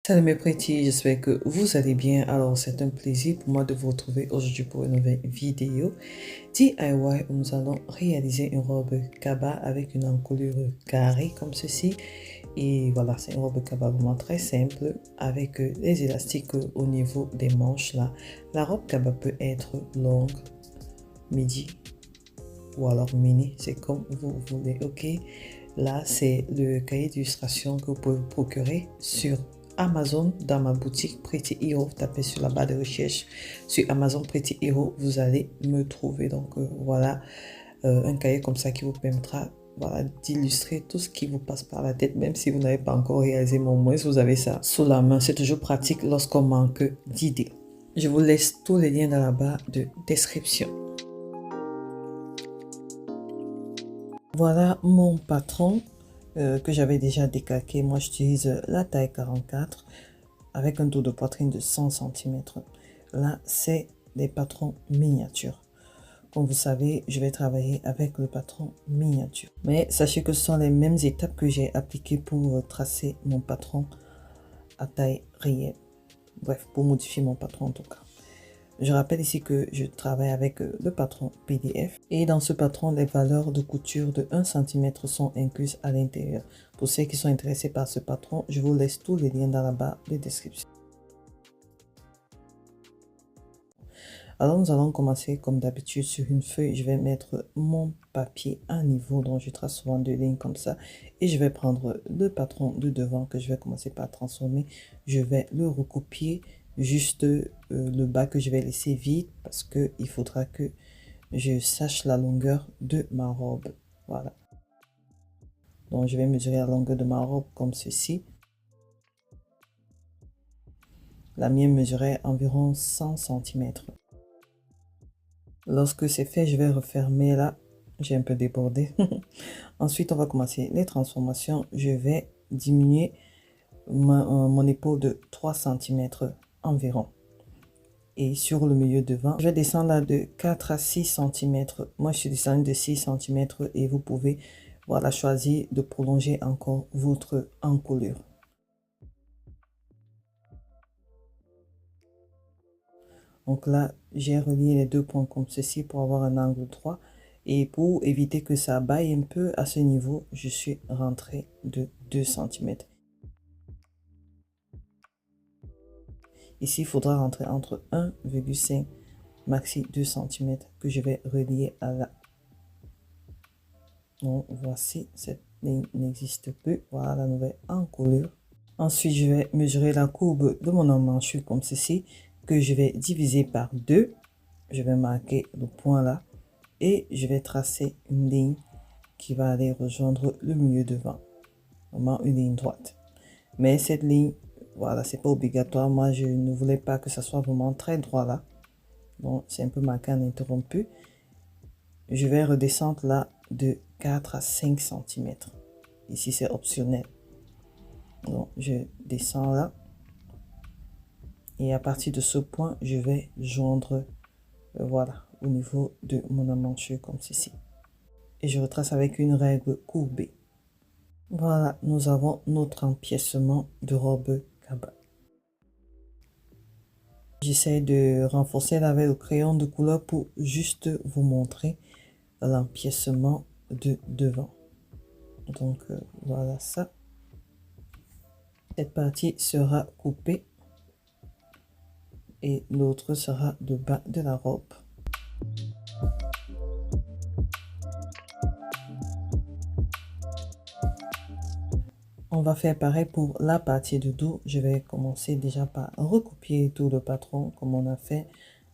Salut mes petits, j'espère que vous allez bien. Alors, c'est un plaisir pour moi de vous retrouver aujourd'hui pour une nouvelle vidéo DIY où nous allons réaliser une robe cabas avec une encolure carrée comme ceci. Et voilà, c'est une robe cabas vraiment très simple avec les élastiques au niveau des manches là. La robe cabas peut être longue, midi ou alors mini, c'est comme vous voulez, ok? Là, c'est le cahier d'illustration que vous pouvez vous procurer sur Amazon dans ma boutique Pretty Hero. Tapez sur la barre de recherche sur Amazon Pretty Hero, vous allez me trouver. Donc voilà, un cahier comme ça qui vous permettra voilà, d'illustrer tout ce qui vous passe par la tête, même si vous n'avez pas encore réalisé, mais au moins vous avez ça sous la main. C'est toujours pratique lorsqu'on manque d'idées. Je vous laisse tous les liens dans la barre de description. Voilà mon patron que j'avais déjà décalqué. Moi, j'utilise la taille 44 avec un tour de poitrine de 100 cm. Là, c'est des patrons miniatures. Comme vous savez, je vais travailler avec le patron miniature. Mais sachez que ce sont les mêmes étapes que j'ai appliquées pour tracer mon patron à taille réelle. Bref, pour modifier mon patron en tout cas. Je rappelle ici que je travaille avec le patron PDF et dans ce patron, les valeurs de couture de 1 cm sont incluses à l'intérieur. Pour ceux qui sont intéressés par ce patron, je vous laisse tous les liens dans la barre de description. Alors nous allons commencer comme d'habitude sur une feuille. Je vais mettre mon papier à niveau, donc je trace souvent deux lignes comme ça. Et je vais prendre le patron de devant que je vais commencer par transformer. Je vais le recopier juste le bas que je vais laisser vide parce que il faudra que je sache la longueur de ma robe. Voilà. Donc je vais mesurer la longueur de ma robe comme ceci. La mienne mesurait environ 100 cm. Lorsque c'est fait, je vais refermer là. J'ai un peu débordé. Ensuite, on va commencer les transformations. Je vais diminuer mon épaule de 3 cm environ. Et sur le milieu devant, je vais descendre là de 4 à 6 cm. Moi, je suis descendu de 6 cm et vous pouvez voilà, choisir de prolonger encore votre encolure. Donc là, j'ai relié les deux points comme ceci pour avoir un angle droit. Et pour éviter que ça baille un peu à ce niveau, je suis rentré de 2 cm. Ici, il faudra rentrer entre 1,5 maxi 2 cm que je vais relier à la. Donc voici, cette ligne n'existe plus. Voilà la nouvelle encolure. Ensuite, je vais mesurer la courbe de mon emmanchure comme ceci, que je vais diviser par 2. Je vais marquer le point là et je vais tracer une ligne qui va aller rejoindre le milieu devant. Vraiment une ligne droite. Mais cette ligne, voilà, c'est pas obligatoire. Moi, je ne voulais pas que ça soit vraiment très droit là. Donc, c'est un peu marqué en interrompu. Je vais redescendre là de 4 à 5 cm. Ici, c'est optionnel. Donc, je descends là. Et à partir de ce point, je vais joindre, voilà, au niveau de mon emmanchure comme ceci. Et je retrace avec une règle courbée. Voilà, nous avons notre empiècement de robe cabas. J'essaie de renforcer avec le crayon de couleur pour juste vous montrer l'empiècement de devant. Donc voilà ça. Cette partie sera coupée et l'autre sera le bas de la robe. On va faire pareil pour la partie de dos. Je vais commencer déjà par recopier tout le patron comme on a fait.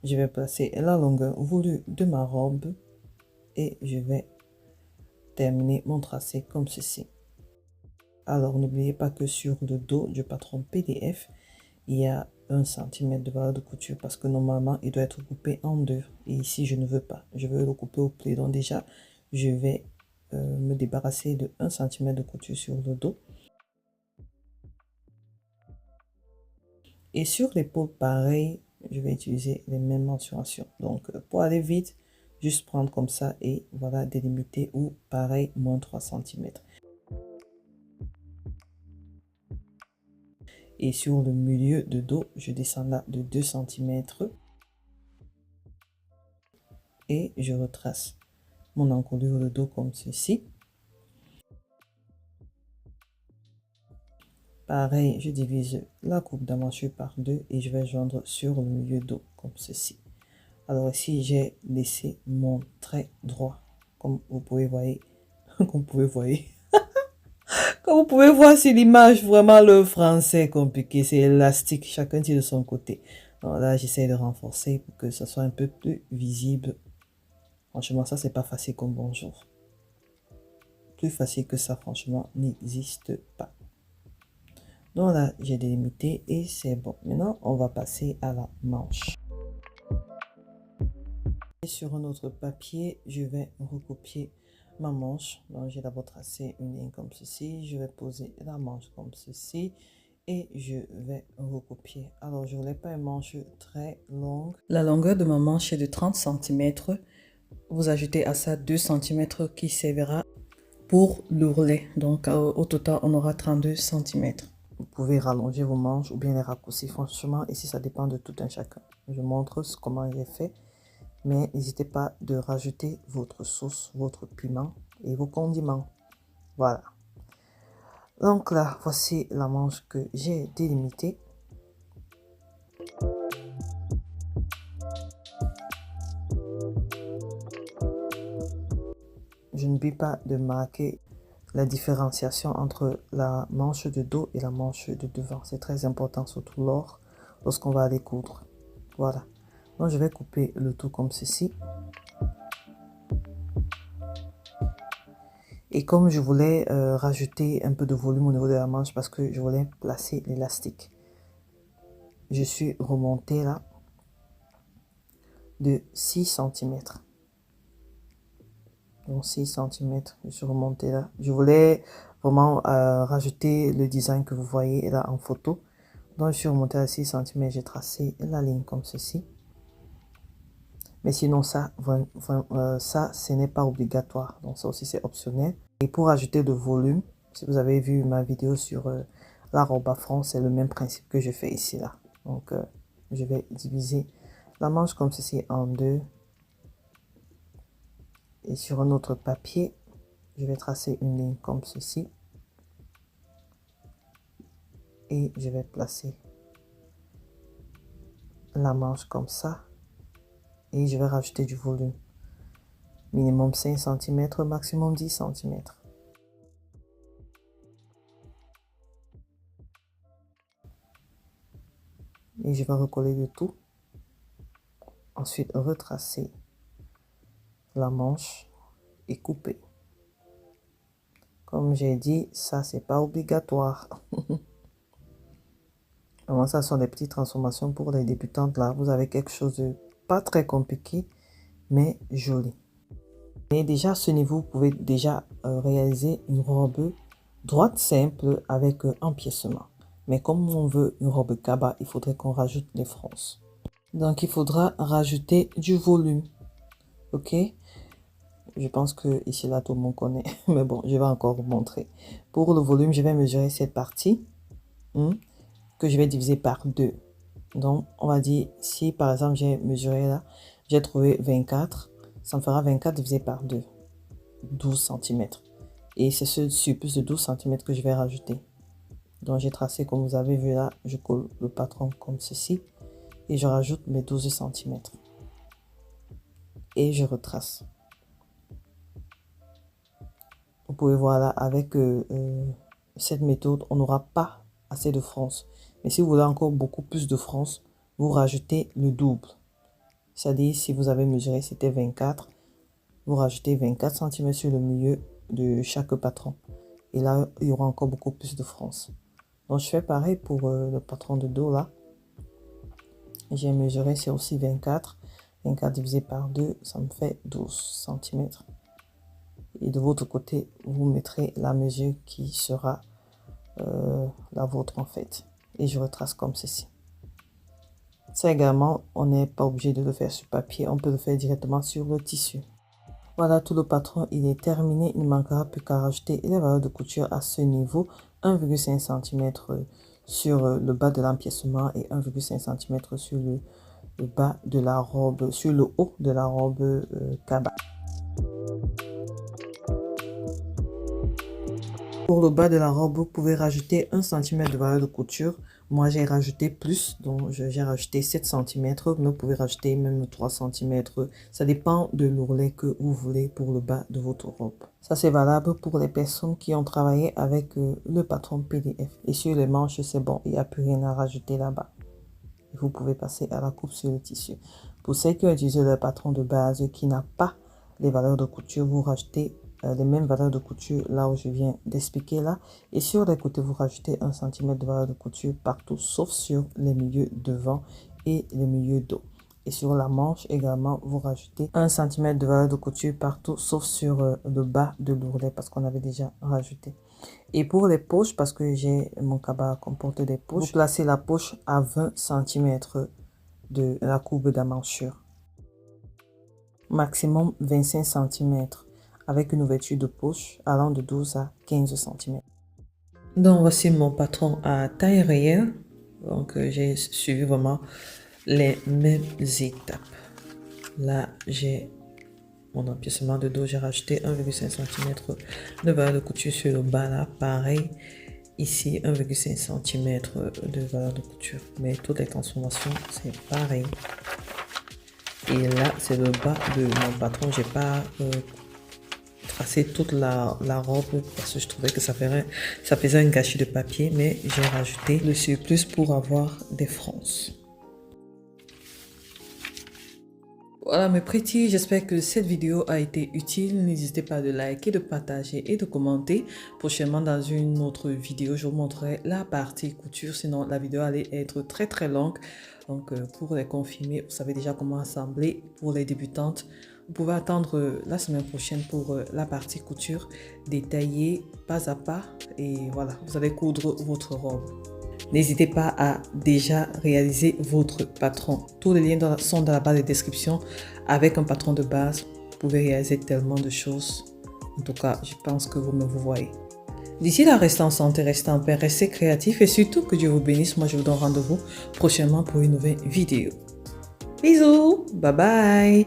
Je vais placer la longueur voulue de ma robe et je vais terminer mon tracé comme ceci. Alors n'oubliez pas que sur le dos du patron PDF, il y a 1 cm de valeur de couture parce que normalement il doit être coupé en deux. Et ici je ne veux pas, je veux le couper au pli. Donc déjà je vais me débarrasser de 1 cm de couture sur le dos. Et sur l'épaule, pareil, je vais utiliser les mêmes mensurations. Donc, pour aller vite, juste prendre comme ça et voilà, délimiter ou pareil, moins 3 cm. Et sur le milieu de dos, je descends là de 2 cm. Et je retrace mon encolure de dos comme ceci. Pareil, je divise la coupe d'emmanchure par 2 et je vais joindre sur le milieu dos comme ceci. Alors ici, j'ai laissé mon trait droit, comme vous pouvez voir, comme vous pouvez voir. Comme vous pouvez voir sur l'image, vraiment le français est compliqué, c'est élastique, chacun tire de son côté. Alors là, j'essaie de renforcer pour que ça soit un peu plus visible. Franchement, ça, c'est pas facile comme bonjour. Plus facile que ça, franchement, n'existe pas. Donc là, j'ai délimité et c'est bon. Maintenant, on va passer à la manche. Et sur un autre papier, je vais recopier ma manche. Donc, j'ai d'abord tracé une ligne comme ceci. Je vais poser la manche comme ceci. Et je vais recopier. Alors, je voulais pas une manche très longue. La longueur de ma manche est de 30 cm. Vous ajoutez à ça 2 cm qui servira pour l'ourlet. Donc, au total, on aura 32 cm. Vous pouvez rallonger vos manches ou bien les raccourcir. Franchement, ici, ça dépend de tout un chacun. Je montre comment j'ai fait. Mais n'hésitez pas de rajouter votre sauce, votre piment et vos condiments. Voilà. Donc là, voici la manche que j'ai délimitée. Je n'oublie pas de marquer la différenciation entre la manche de dos et la manche de devant. C'est très important, surtout lorsqu'on va aller coudre. Voilà. Donc, je vais couper le tout comme ceci. Et comme je voulais rajouter un peu de volume au niveau de la manche parce que je voulais placer l'élastique, je suis remontée là de 6 cm. Donc 6 cm, je suis remontée là. Je voulais vraiment rajouter le design que vous voyez là en photo. Donc je suis remontée à 6 cm, j'ai tracé la ligne comme ceci. Mais sinon ça, ce n'est pas obligatoire. Donc ça aussi c'est optionnel. Et pour ajouter de volume, si vous avez vu ma vidéo sur la robe à front, c'est le même principe que je fais ici là. Donc je vais diviser la manche comme ceci en deux. Et sur un autre papier, je vais tracer une ligne comme ceci. Et je vais placer la manche comme ça. Et je vais rajouter du volume. Minimum 5 cm, maximum 10 cm. Et je vais recoller le tout. Ensuite, retracer la manche et couper. Comme j'ai dit, ça, c'est pas obligatoire. Vraiment, ça sont des petites transformations pour les débutantes. Là, vous avez quelque chose de pas très compliqué, mais joli. Et déjà, à ce niveau, vous pouvez déjà réaliser une robe droite simple avec empiècement. Mais comme on veut une robe cabas, il faudrait qu'on rajoute les fronces. Donc, il faudra rajouter du volume. Ok? Je pense que ici, là, tout le monde connaît. Mais bon, je vais encore vous montrer. Pour le volume, je vais mesurer cette partie que je vais diviser par 2. Donc, on va dire, si par exemple, j'ai mesuré là, j'ai trouvé 24, ça me fera 24 divisé par 2. 12 cm. Et c'est ce surplus de 12 cm que je vais rajouter. Donc, j'ai tracé, comme vous avez vu là, je colle le patron comme ceci. Et je rajoute mes 12 cm. Et je retrace. Vous pouvez voir là, avec cette méthode, on n'aura pas assez de fronces. Mais si vous voulez encore beaucoup plus de fronces, vous rajoutez le double. C'est-à-dire, si vous avez mesuré, c'était 24, vous rajoutez 24 cm sur le milieu de chaque patron. Et là, il y aura encore beaucoup plus de fronces. Donc, je fais pareil pour le patron de dos là. J'ai mesuré, c'est aussi 24. 24 divisé par 2, ça me fait 12 cm. Et de votre côté, vous mettrez la mesure qui sera la vôtre en fait. Et je retrace comme ceci. Ça également, on n'est pas obligé de le faire sur papier. On peut le faire directement sur le tissu. Voilà, tout le patron, il est terminé. Il ne manquera plus qu'à rajouter les valeurs de couture à ce niveau. 1,5 cm sur le bas de l'empiècement et 1,5 cm sur le bas de la robe, sur le haut de la robe cabas. Pour le bas de la robe, vous pouvez rajouter 1 cm de valeur de couture. Moi, j'ai rajouté plus, donc j'ai rajouté 7 cm, mais vous pouvez rajouter même 3 cm. Ça dépend de l'ourlet que vous voulez pour le bas de votre robe. Ça, c'est valable pour les personnes qui ont travaillé avec le patron PDF. Et sur les manches, c'est bon, il n'y a plus rien à rajouter là-bas. Vous pouvez passer à la coupe sur le tissu. Pour ceux qui ont utilisé le patron de base qui n'a pas les valeurs de couture, vous rajoutez les mêmes valeurs de couture là où je viens d'expliquer là. Et sur les côtés, vous rajoutez 1 cm de valeur de couture partout, sauf sur les milieux devant et les milieux dos. Et sur la manche également, vous rajoutez 1 cm de valeur de couture partout, sauf sur le bas de l'ourlet parce qu'on avait déjà rajouté. Et pour les poches, parce que j'ai mon cabas comporte des poches, vous placez la poche à 20 cm de la courbe d'amanchure. Maximum 25 cm avec une ouverture de poche allant de 12 à 15 cm. Donc voici mon patron à taille réelle. Donc j'ai suivi vraiment les mêmes étapes. Là j'ai mon empiècement de dos, j'ai rajouté 1,5 cm de valeur de couture sur le bas là, pareil. Ici 1,5 cm de valeur de couture, mais toutes les transformations c'est pareil. Et là c'est le bas de mon patron, j'ai pas tracé toute la robe parce que je trouvais que ça faisait un gâchis de papier, mais j'ai rajouté le surplus pour avoir des fronces. Voilà mes pretty, j'espère que cette vidéo a été utile. N'hésitez pas de liker, de partager et de commenter. Prochainement dans une autre vidéo, je vous montrerai la partie couture. Sinon la vidéo allait être très longue. Donc pour les confirmer, vous savez déjà comment assembler. Pour les débutantes, vous pouvez attendre la semaine prochaine pour la partie couture détaillée pas à pas. Et voilà, vous allez coudre votre robe. N'hésitez pas à déjà réaliser votre patron. Tous les liens sont dans la barre de description. Avec un patron de base, vous pouvez réaliser tellement de choses. En tout cas, je pense que vous voyez. D'ici là, restez en santé, restez en paix, restez créatifs et surtout que Dieu vous bénisse. Moi, je vous donne rendez-vous prochainement pour une nouvelle vidéo. Bisous, bye bye.